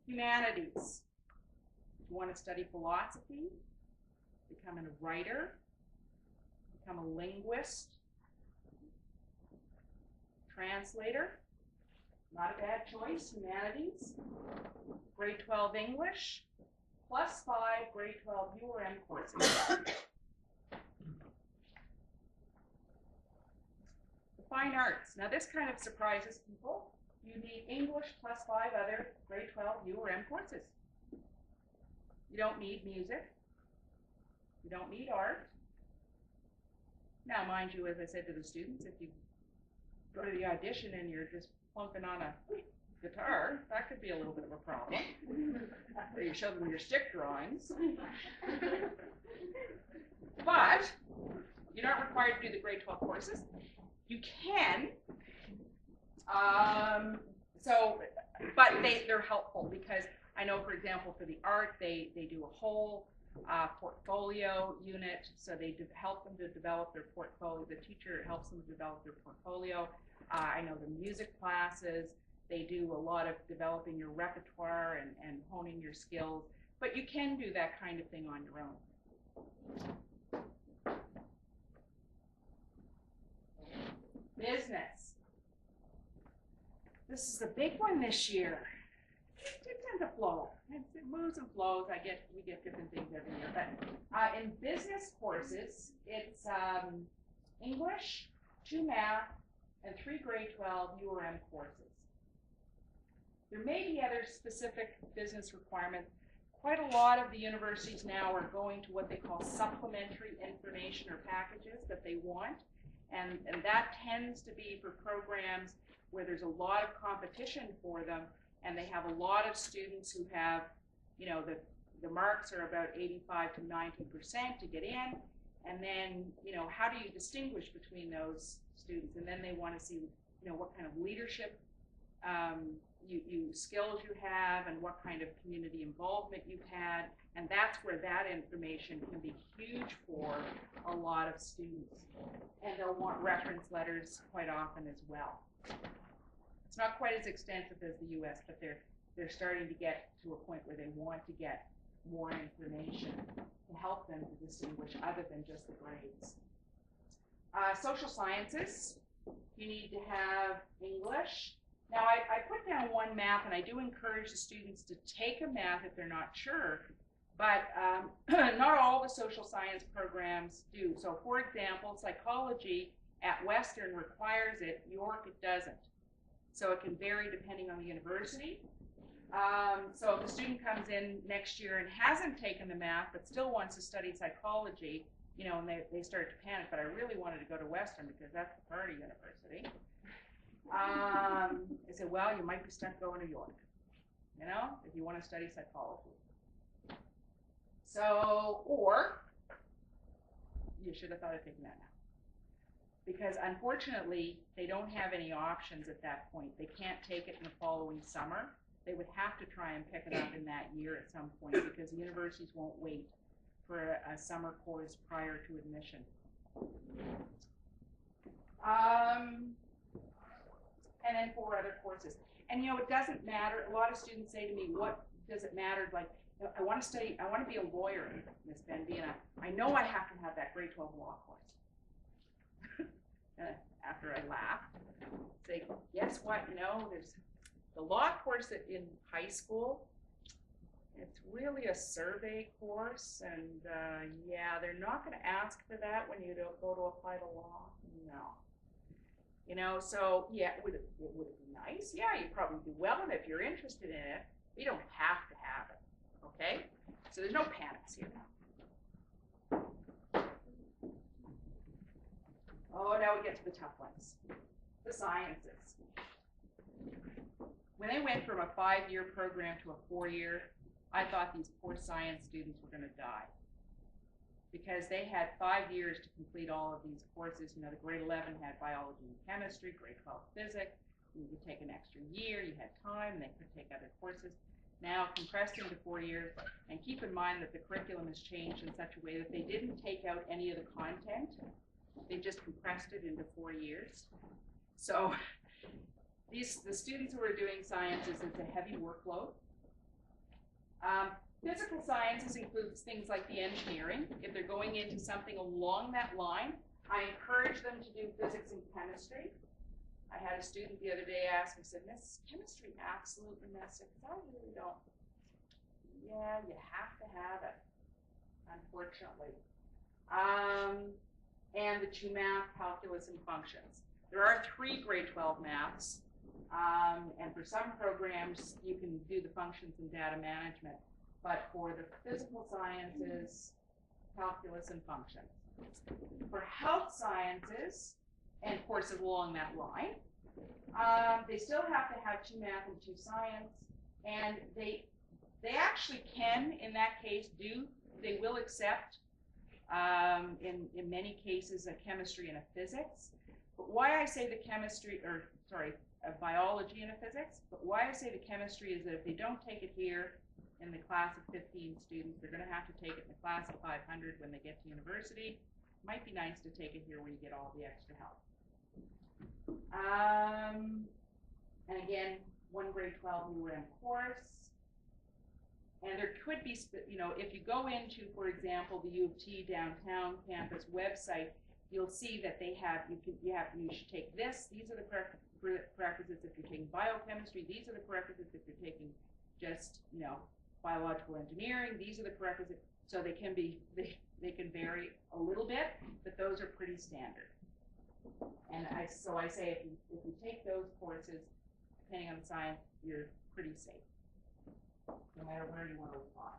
Humanities. If you want to study philosophy, become a writer, become a linguist, translator. Not a bad choice. Humanities. Grade 12 English, +5 grade 12 URM courses. The fine arts. Now this kind of surprises people. You need English +5 other grade 12 URM courses. You don't need music. You don't need art. Now, mind you, as I said to the students, if you go to the audition and you're just plunking on a guitar, that could be a little bit of a problem. Or you show them your stick drawings. But you're not required to do the grade 12 courses. You can. But they're helpful because I know, for example, for the art, they do a whole portfolio unit, so they help them to develop their portfolio. The teacher helps them develop their portfolio. I know the music classes, they do a lot of developing your repertoire and honing your skills, but you can do that kind of thing on your own. Business. This is the big one this year. It tends to flow. It moves and flows. We get different things every year. But in business courses, it's English, 2 math, and 3 grade 12 URM courses. There may be other specific business requirements. Quite a lot of the universities now are going to what they call supplementary information or packages that they want. And that tends to be for programs where there's a lot of competition for them, and they have a lot of students who have, the marks are about 85 to 90% to get in, and then, how do you distinguish between those students? And then they want to see, what kind of leadership skills you have and what kind of community involvement you've had, and that's where that information can be huge for a lot of students. And they'll want reference letters quite often as well. It's not quite as extensive as the US, but they're starting to get to a point where they want to get more information to help them to distinguish other than just the grades. Social sciences, you need to have English. Now, I put down 1 math, and I do encourage the students to take a math if they're not sure, but not all the social science programs do. So, for example, psychology at Western requires it, York it doesn't. So it can vary depending on the university. So if a student comes in next year and hasn't taken the math but still wants to study psychology, and they start to panic, but I really wanted to go to Western because that's the party university. I said, well, you might be stuck going to York, if you want to study psychology. So, or you should have thought of taking that now. Because unfortunately, they don't have any options at that point. They can't take it in the following summer. They would have to try and pick it up in that year at some point because the universities won't wait for a summer course prior to admission. And then 4 other courses. And it doesn't matter. A lot of students say to me, what does it matter? Like, I want to be a lawyer, Ms. Benvie, and I know I have to have that grade 12 law course. After I laughed, say, guess what? There's the law course in high school. It's really a survey course, and yeah, they're not going to ask for that when you go to apply to law. No. So yeah, would it be nice? Yeah, you'd probably do well in it if you're interested in it. But you don't have to have it. Okay? So there's no panics here. Oh, now we get to the tough ones. The sciences. When they went from a 5-year program to a 4-year, I thought these poor science students were going to die. Because they had 5 years to complete all of these courses. The grade 11 had biology and chemistry, grade 12 physics. You could take an extra year, you had time, they could take other courses. Now compressed into 4 years, and keep in mind that the curriculum has changed in such a way that they didn't take out any of the content. They just compressed it into 4 years. So the students who are doing sciences, it's a heavy workload. Physical sciences includes things like the engineering. If they're going into something along that line, I encourage them to do physics and chemistry. I had a student the other day ask me, said, Miss, chemistry absolutely messed up. I really don't. Yeah, you have to have it, unfortunately. And the two math, calculus, and functions. There are 3 grade 12 maths, and for some programs, you can do the functions and data management. But for the physical sciences, calculus, and functions. For health sciences, and courses along that line, they still have to have 2 math and 2 science, and they actually can, in that case, they will accept, in many cases, a chemistry and a physics. But why I say the chemistry, or sorry, a biology and a physics, but why I say the chemistry is that if they don't take it here in the class of 15 students, they're going to have to take it in the class of 500 when they get to university. Might be nice to take it here where you get all the extra help. And again, 1 grade 12 UM course. And there could be, you know, if you go into, for example, the U of T downtown campus website, you'll see that they have, you should take this. These are the prerequisites if you're taking biochemistry. These are the prerequisites if you're taking just, you know, biological engineering. These are the prerequisites. So they can be, they can vary a little bit, but those are pretty standard. And so I say if you take those courses, depending on the science, you're pretty safe, no matter where you want to apply.